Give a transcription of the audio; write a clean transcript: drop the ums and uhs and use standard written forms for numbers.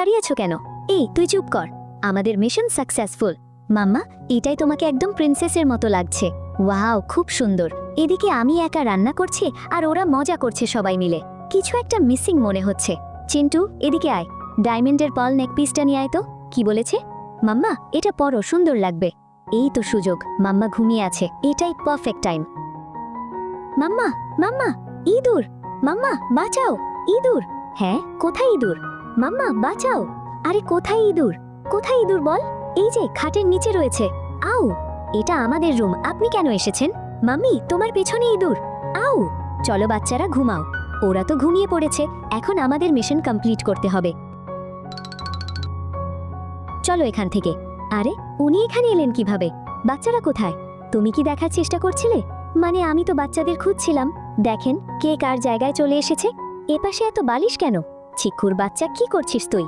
দাঁড়িয়ে আছো কেন? এই তুই চুপ কর। আমাদের মিশন সাকসেসফুল। মাম্মা, এটাই তোমাকে একদম প্রিন্সেসের মতো লাগছে। ওয়াও, খুব সুন্দর। এদিকে আমি একা রান্না করছি আর ওরা মজা করছে সবাই মিলে। কিছু একটা মিসিং মনে হচ্ছে। চিন্টু, এদিকে আয়। ডায়মন্ডের পার্ল নেকপিসটা নিয়ে আয় তো। কি বলেছে? মাম্মা, এটা পরো, সুন্দর লাগবে। এই তো সুযোগ। মাম্মা ঘুমিয়ে আছে, এটাই পারফেক্ট টাইম। মাম্মা, মাম্মা, ইঁদুর! মাম্মা, বাঁচাও! ইঁদুর! হ্যাঁ, কোথায় ইঁদুর? মাম্মা, বাঁচাও! আরে কোথায় ইঁদুর? কোথায় ইঁদুর বল? এই যে খাটের নিচে রয়েছে। আউ! এটা আমাদের রুম, আপনি কেন এসেছেন? মাম্মি, তোমার পেছনে ইঁদুর। আউ! চলো বাচ্চারা, ঘুমাও। ওরা তো ঘুমিয়ে পড়েছে, এখন আমাদের মিশন কমপ্লিট করতে হবে। চলো এখান থেকে। আরে, উনি এখানে এলেন কিভাবে? বাচ্চারা কোথায়? তুমি কি দেখার চেষ্টা করছিলে? মানে আমি তো বাচ্চাদের খুঁজছিলাম। দেখেন, কে কার জায়গায় চলে এসেছে। এপাশে এত বালিশ কেন? চিকুর বাচ্চা, কি করছিস তুই?